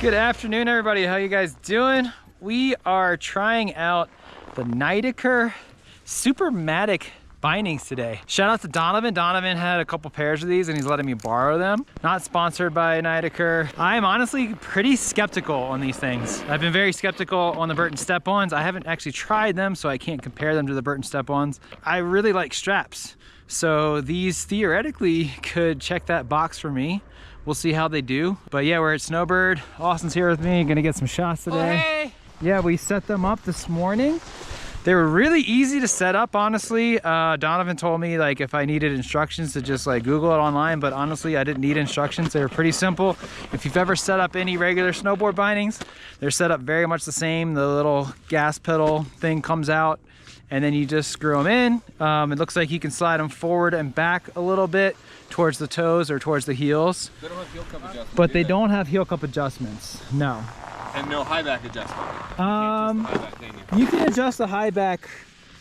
Good afternoon, everybody. How you guys doing? We are trying out the Nidecker Supermatic bindings today. Shout out to Donovan. Donovan had a couple pairs of these and he's letting me borrow them. Not sponsored by Nidecker. I am honestly pretty skeptical on these things. I've been very skeptical on the Burton step-ons. I haven't actually tried them, so I can't compare them to the Burton step-ons. I really like straps, so these theoretically could check that box for me. We'll see how they do. But yeah, we're at Snowbird. Austin's here with me, gonna get some shots today. Oh, hey. Yeah, we set them up this morning. They were really easy to set up, honestly. Donovan told me like if I needed instructions to just like Google it online, but honestly, I didn't need instructions. They were pretty simple. If you've ever set up any regular snowboard bindings, they're set up very much the same. The little gas pedal thing comes out and then you just screw them in. It looks like you can slide them forward and back a little bit towards the toes or towards the heels. They don't have heel cup adjustments. But they don't have heel cup adjustments, no. And no high back adjustment. You can adjust the high back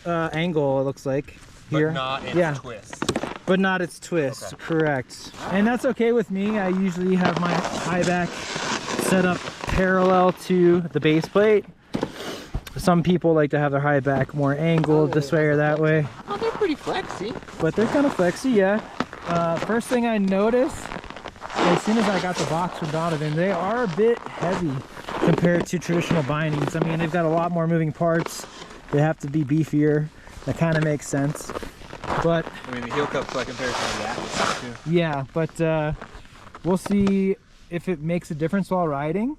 angle, it looks like. Here. But not its twist. But not its twist, okay. Correct. And that's okay with me. I usually have my high back set up parallel to the base plate. Some people like to have their high back more angled this way or that way. Oh, they're pretty flexy. But they're kind of flexy, yeah. First thing I noticed, as soon as I got the box from Donovan, they are a bit heavy compared to traditional bindings. I mean, they've got a lot more moving parts. They have to be beefier. That kind of makes sense. But I mean, the heel cup's by comparison to that too. Yeah, but we'll see if it makes a difference while riding.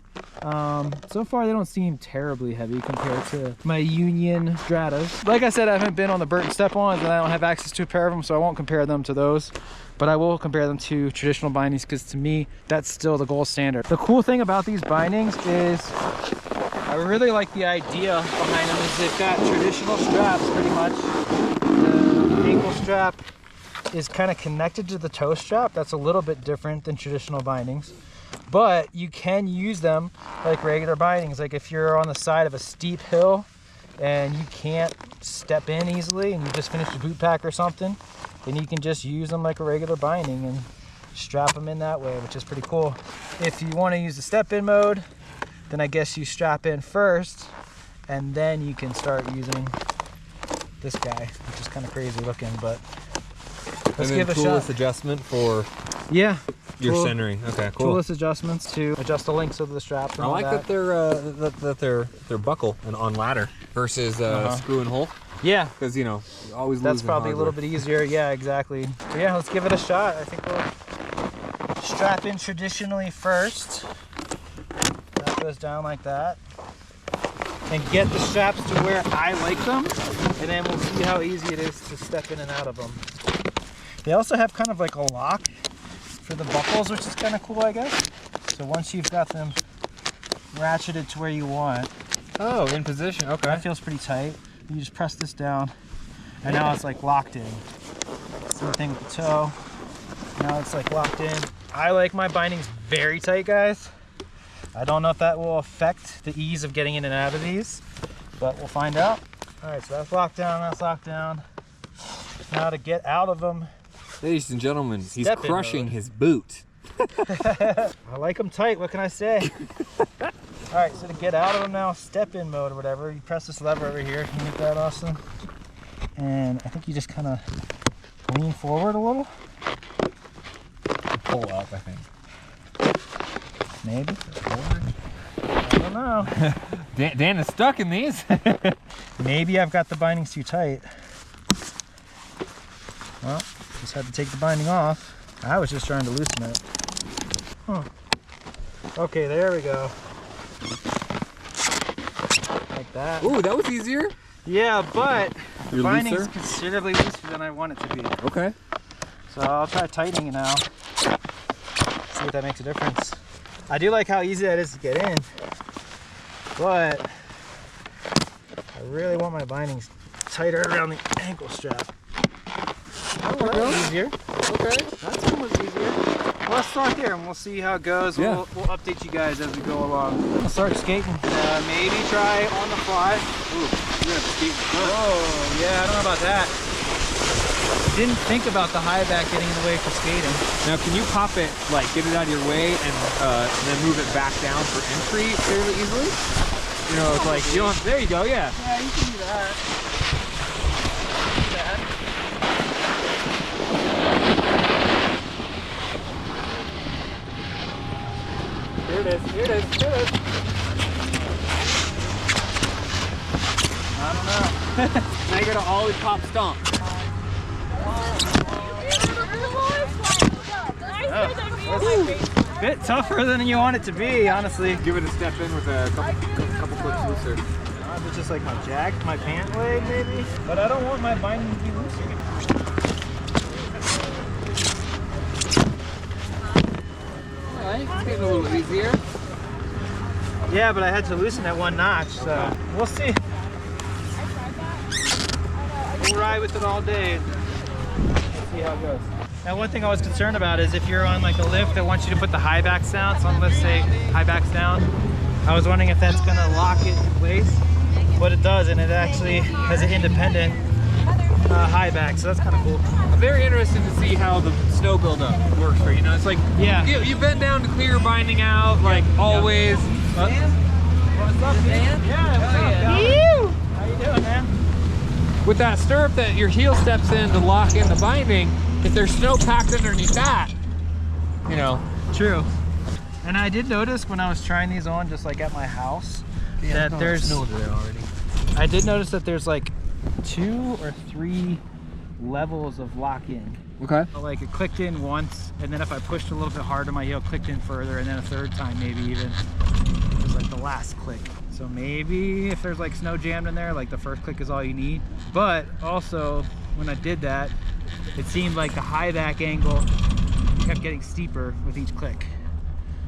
So far, they don't seem terribly heavy compared to my Union Stratas. Like I said, I haven't been on the Burton step-ons and I don't have access to a pair of them, so I won't compare them to those. But I will compare them to traditional bindings because to me, that's still the gold standard. The cool thing about these bindings is I really like the idea behind them is they've got traditional straps pretty much. The ankle strap is kind of connected to the toe strap. That's a little bit different than traditional bindings. But you can use them like regular bindings. Like if you're on the side of a steep hill and you can't step in easily and you just finished a boot pack or something, then you can just use them like a regular binding and strap them in that way, which is pretty cool. If you want to use the step-in mode, then I guess you strap in first and then you can start using this guy, which is kind of crazy looking, but let's give it a shot. Toolless adjustment for your centering. Okay, cool. Toolless adjustments to adjust the lengths of the straps. I like that they're buckle and on ladder versus screw and hole. Yeah, because you know you always that's probably a little bit easier. Yeah, exactly. But yeah, let's give it a shot. I think we'll strap in traditionally first. That goes down like that, and get the straps to where I like them, and then we'll see how easy it is to step in and out of them. They also have kind of like a lock for the buckles, which is kind of cool, I guess. So once you've got them ratcheted to where you want. Oh, in position, okay. That feels pretty tight. You just press this down, and now it's like locked in. Same thing with the toe. Now it's like locked in. I like my bindings very tight, guys. I don't know if that will affect the ease of getting in and out of these, but we'll find out. All right, so that's locked down, that's locked down. Now to get out of them. Ladies and gentlemen, he's crushing his boot. I like them tight, what can I say? All right, so to get out of them now, step-in mode or whatever, you press this lever over here. Can you get that, Austin? And I think you just kind of lean forward a little. Pull up, I think. Maybe. I don't know. Dan is stuck in these. Maybe I've got the bindings too tight. Well, just had to take the binding off. I was just trying to loosen it. Huh. Okay, there we go. Like that. Ooh, that was easier. Yeah, but the binding's considerably looser than I want it to be. Okay. So I'll try tightening it now. See if that makes a difference. I do like how easy that is to get in, but I really want my bindings tighter around the ankle strap. Oh, that's easier. Okay, that's almost easier. Well, let's start there and we'll see how it goes. Yeah. We'll update you guys as we go along. We'll start skating. Maybe try on the fly. Ooh, you're gonna skate. Oh, yeah, I don't know about that. didn't think about the high back getting in the way for skating. Now, can you pop it, like get it out of your way and then move it back down for entry fairly easily? You know, it's like, you don't, there you go, yeah. Yeah, you can do that. Here it is, here it is, here it is. I don't know. Now you gotta ollie pop stomp. A bit tougher than you want it to be, honestly. Give it a step in with a couple clicks looser. It's just like my jack, my pant leg maybe. But I don't want my binding to be looser. Alright, it's getting a little easier. Yeah, but I had to loosen that one notch, so we'll see. We'll ride with it all day and see how it goes. Now, one thing I was concerned about is if you're on like a lift that wants you to put the high backs down, so let's say high backs down, I was wondering if that's gonna lock it in place, but it does, and it actually has an independent high back, so that's kind of cool. I'm very interested to see how the snow buildup works for you. You know, it's like, yeah, you bend down to clear your binding out, like always. What's up, man? Yeah, what's up, guys? How you doing, man? With that stirrup that your heel steps in to lock in the binding, if there's snow packed underneath that, you know. True. And I did notice when I was trying these on, just like at my house, that there's snow there already. I did notice that there's like 2 or 3 levels of lock-in. Okay. So like it clicked in once, and then if I pushed a little bit harder, my heel clicked in further, and then a third time maybe even. It was like the last click. So maybe if there's like snow jammed in there, like the first click is all you need. But also, when I did that, it seemed like the high back angle kept getting steeper with each click.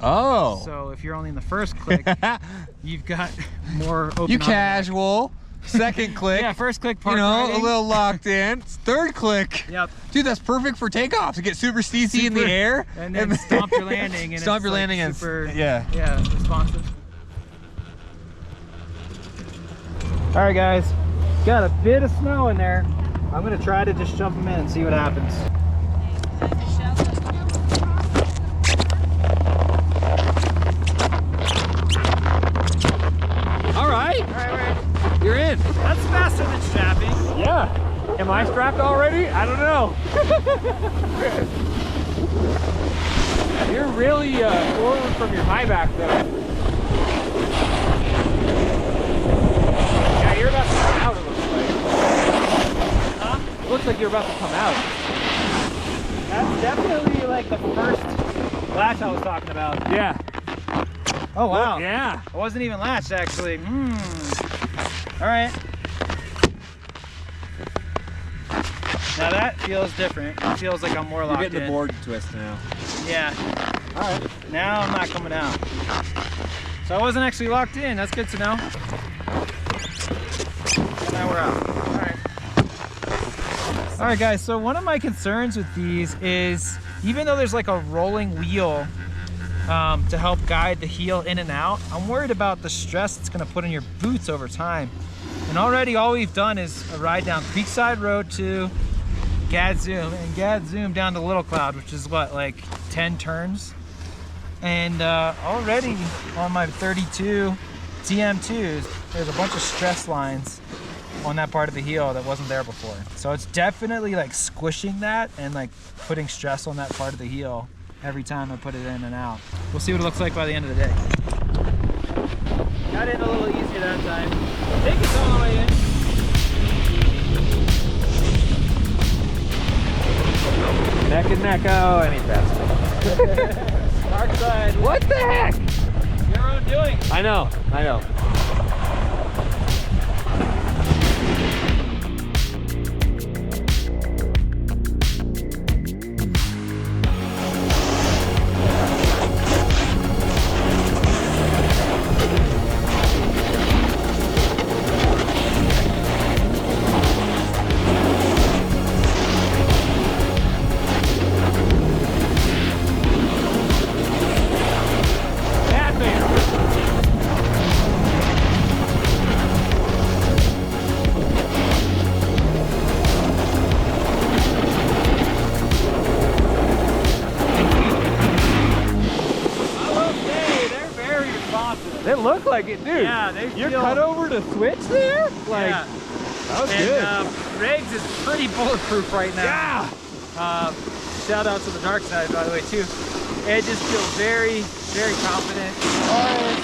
Oh. So if you're only in the first click, you've got more open. You casual. Second click. Yeah, first click part. You know, riding. a little locked in. Third click. Yep. Dude, that's perfect for takeoff to get super steezy in the air. And then stomp your landing. And stomp it's your like landing and super, yeah, responsive. All right, guys, got a bit of snow in there. I'm gonna try to just jump them in and see what happens. All right. You're in. That's faster than strapping. Yeah. Am I strapped already? I don't know. You're really forward from your high back though. Yeah, you're about to come out, it looks like. Huh? It looks like you're about to come out. That's definitely like the first latch I was talking about. Yeah. Oh, wow. Yeah. I wasn't even latched, actually. All right. Now that feels different. It feels like I'm more locked in. You're getting the board twist now. Yeah. All right. Now I'm not coming out. So I wasn't actually locked in. That's good to know. And now we're out. All right. All right, guys. So one of my concerns with these is, even though there's like a rolling wheel to help guide the heel in and out, I'm worried about the stress it's going to put on your boots over time. And already all we've done is a ride down Creekside Road to Gadzoom, and Gadzoom down to Little Cloud, which is what, like 10 turns. And already on my 32 TM2s, there's a bunch of stress lines on that part of the heel that wasn't there before. So it's definitely like squishing that and like putting stress on that part of the heel every time I put it in and out. We'll see what it looks like by the end of the day. Got in a little easier that time. I think it's all the way in. Neck and neck. Oh, I need faster. Dark side. What the heck? Your own doing. I know. I know. confident. They look like it, dude. Yeah, they You're feel... cut over to switch there? Like, yeah. that was And good. Riggs is pretty bulletproof right now. Yeah. Shout out to the dark side, by the way, too. It just feels very, very confident. As far as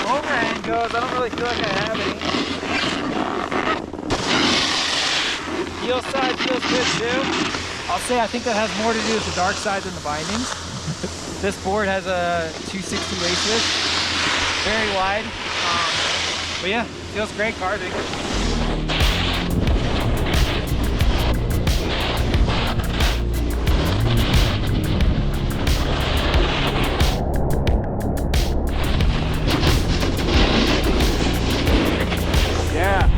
overhand goes, I don't really feel like I have any. Heel side feels good too. I'll say I think that has more to do with the dark side than the bindings. This board has a 260 waist width, very wide. But yeah, feels great carving. Yeah.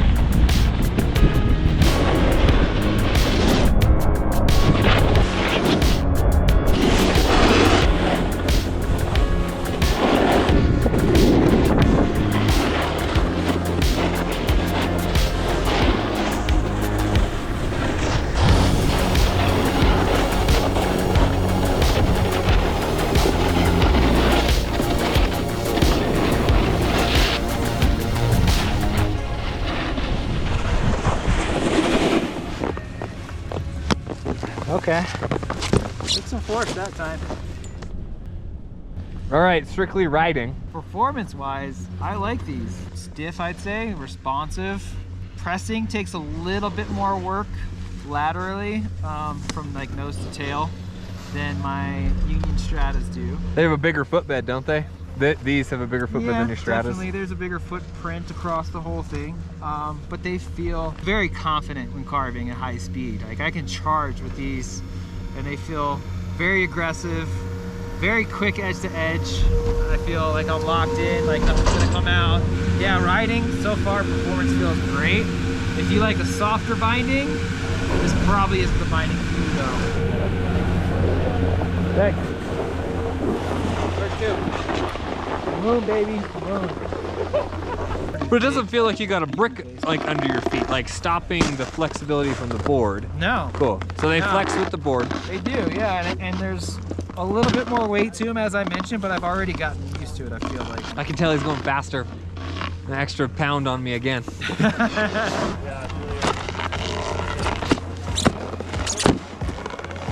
Okay. Took some force that time. All right, strictly riding. Performance-wise, I like these. Stiff, I'd say, responsive. Pressing takes a little bit more work laterally from like nose to tail than my Union Stratas do. They have a bigger footbed, don't they? These have a bigger footbed than your Stratas. Definitely. There's a bigger footprint across the whole thing, but they feel very confident when carving at high speed. Like I can charge with these, and they feel very aggressive, very quick edge to edge. I feel like I'm locked in, like nothing's gonna come out. Yeah, riding so far, performance feels great. If you like a softer binding, this probably isn't the binding for you though. Thanks. Where to? Moon, baby, moon. But it doesn't feel like you got a brick like under your feet, like stopping the flexibility from the board. No. Cool. So they No. flex with the board. They do, yeah, and there's a little bit more weight to them as I mentioned, but I've already gotten used to it, I feel like. I can tell he's going faster. An extra pound on me again.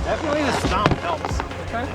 Definitely the stomp helps. Okay.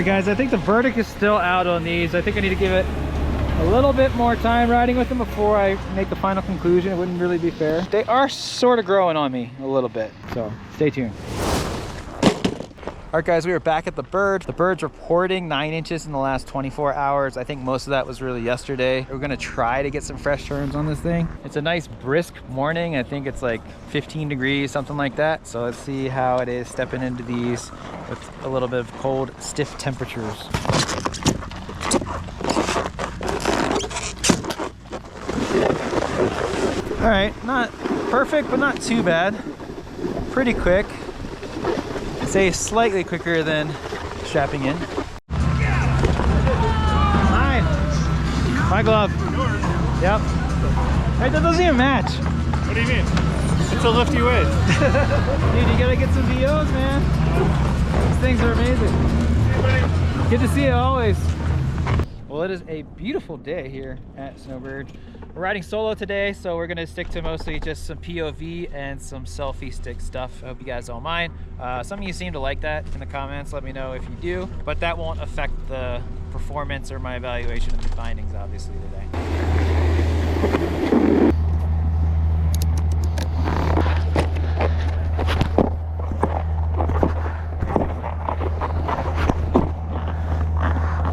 right, guys, I think the verdict is still out on these. I think I need to give it a little bit more time riding with them before I make the final conclusion. It wouldn't really be fair. They are sort of growing on me a little bit, so stay tuned. All right, guys, we are back at the bird. The bird's reporting 9 inches in the last 24 hours. I think most of that was really yesterday. We're gonna try to get some fresh turns on this thing. It's a nice brisk morning. I think it's like 15 degrees, something like that. So let's see how it is stepping into these with a little bit of cold, stiff temperatures. All right, not perfect, but not too bad. Pretty quick. I'd say slightly quicker than strapping in. Mine. My glove. Yep. Hey, that doesn't even match. What do you mean? It's a lifty weight. Dude, you gotta get some VOs, man. These things are amazing. Good to see you always. Well, it is a beautiful day here at Snowbird. We're riding solo today, so we're gonna stick to mostly just some POV and some selfie stick stuff. I hope you guys don't mind. Some of you seem to like that in the comments. Let me know if you do, but that won't affect the performance or my evaluation of the findings, obviously, today.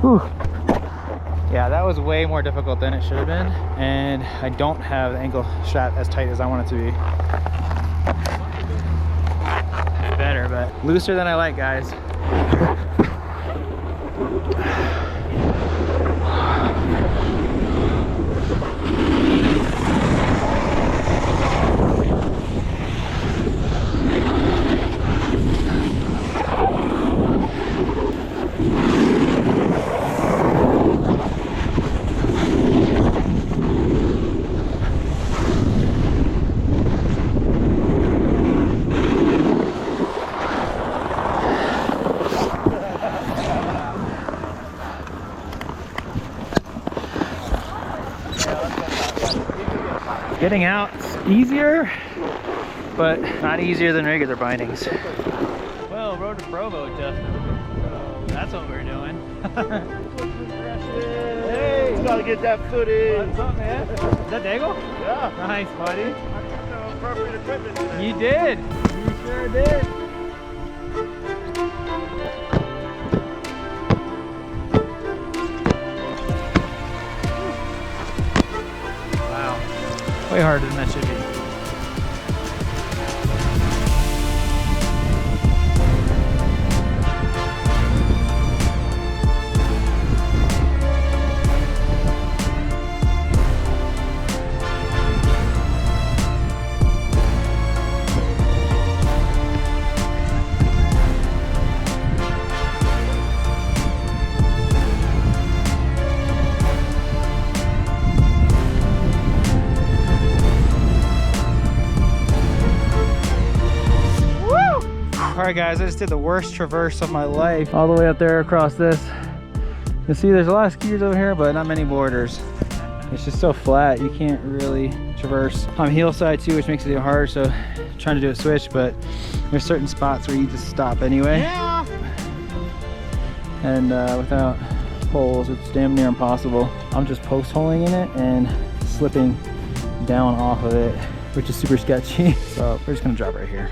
Whew. Yeah, that was way more difficult than it should have been, and I don't have the ankle strap as tight as I want it to be. Better, but looser than I like, guys. Getting out's easier, but not easier than regular bindings. Well, road to Provo, Justin. So that's what we're doing. Hey, you gotta get that footage. What's up, man? Is that Daigle? Yeah. Nice, buddy. I took the appropriate equipment today. You did. You sure did. Way harder than that should be. Alright guys, I just did the worst traverse of my life. All the way up there across this. You see there's a lot of skiers over here, but not many boarders. It's just so flat, you can't really traverse. I'm heel side too, which makes it even harder, so I'm trying to do a switch, but there's certain spots where you just stop anyway. Yeah. And without poles, it's damn near impossible. I'm just post holing in it and slipping down off of it, which is super sketchy. So we're just gonna drop right here.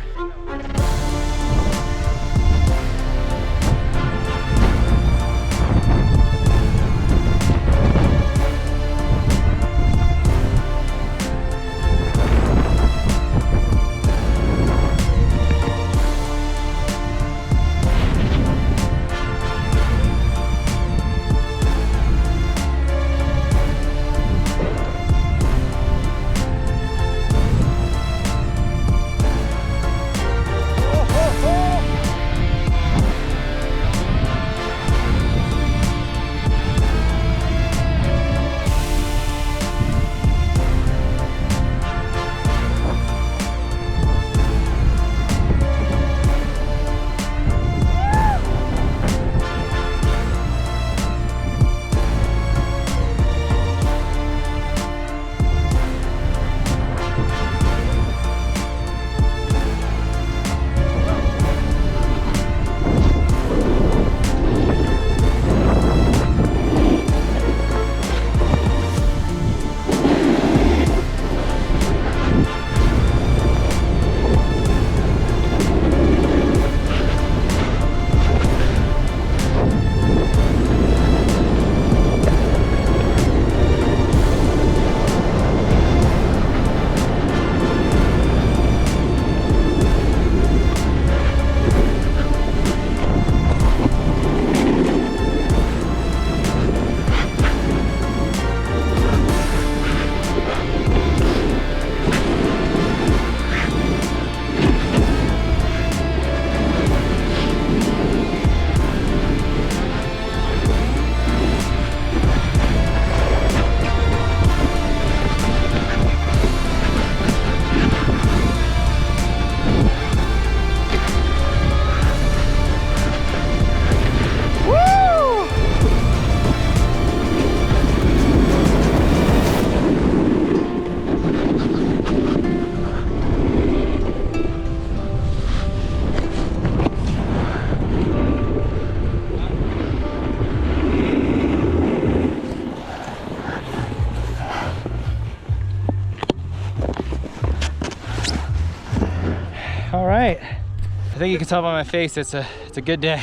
right. I think you can tell by my face it's a good day.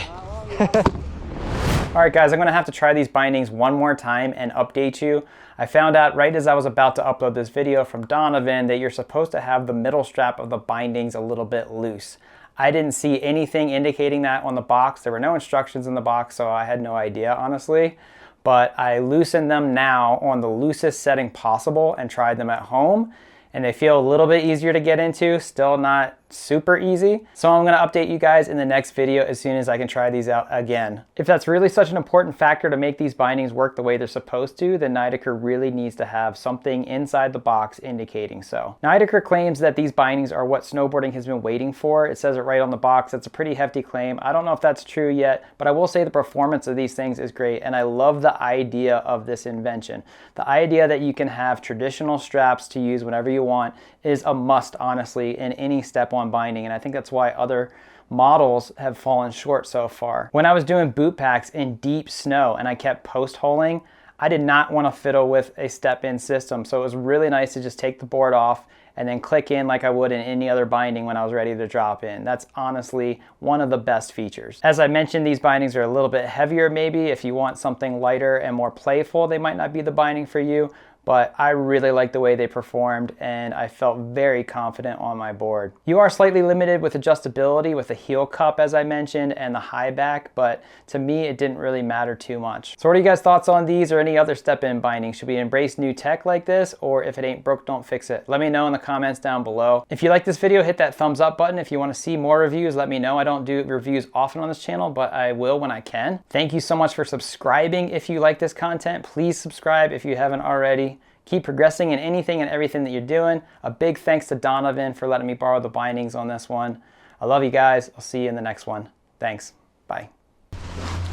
All right, guys, I'm gonna have to try these bindings one more time and update you. I found out right as I was about to upload this video from Donovan that you're supposed to have the middle strap of the bindings a little bit loose. I didn't see anything indicating that on the box. There were no instructions in the box, so I had no idea, honestly. But I loosened them now on the loosest setting possible and tried them at home. And they feel a little bit easier to get into, still not super easy. So I'm gonna update you guys in the next video as soon as I can try these out again. If that's really such an important factor to make these bindings work the way they're supposed to, then Nidecker really needs to have something inside the box indicating so. Nidecker claims that these bindings are what snowboarding has been waiting for. It says it right on the box. That's a pretty hefty claim. I don't know if that's true yet, but I will say the performance of these things is great, and I love the idea of this invention. The idea that you can have traditional straps to use whenever you want is a must, honestly, in any step-on binding, and I think that's why other models have fallen short so far. When I was doing boot packs in deep snow and I kept post-holing, I did not want to fiddle with a step-in system, so it was really nice to just take the board off and then click in like I would in any other binding when I was ready to drop in. That's honestly one of the best features. As I mentioned, these bindings are a little bit heavier maybe. If you want something lighter and more playful, they might not be the binding for you, but I really like the way they performed and I felt very confident on my board. You are slightly limited with adjustability with the heel cup, as I mentioned, and the high back, but to me it didn't really matter too much. So what are you guys' thoughts on these or any other step-in bindings? Should we embrace new tech like this, or if it ain't broke, don't fix it? Let me know in the comments down below. If you like this video, hit that thumbs up button. If you want to see more reviews, let me know. I don't do reviews often on this channel, but I will when I can. Thank you so much for subscribing. If you like this content, please subscribe if you haven't already. Keep progressing in anything and everything that you're doing. A big thanks to Donovan for letting me borrow the bindings on this one. I love you guys. I'll see you in the next one. Thanks. Bye.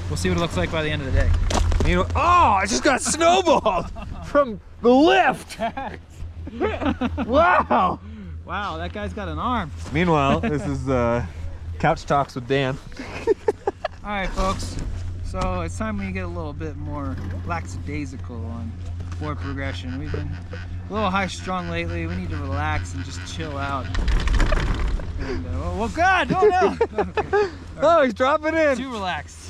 We'll see what it looks like by the end of the day. You know, oh, I just got snowballed from the lift. Wow. Wow, that guy's got an arm. Meanwhile, this is Couch Talks with Dan. All right, folks. So it's time we get a little bit more lackadaisical on board progression. We've been a little high-strung lately. We need to relax and just chill out. And, well, God, no, no. Okay. Oh, he's dropping in. Too relaxed.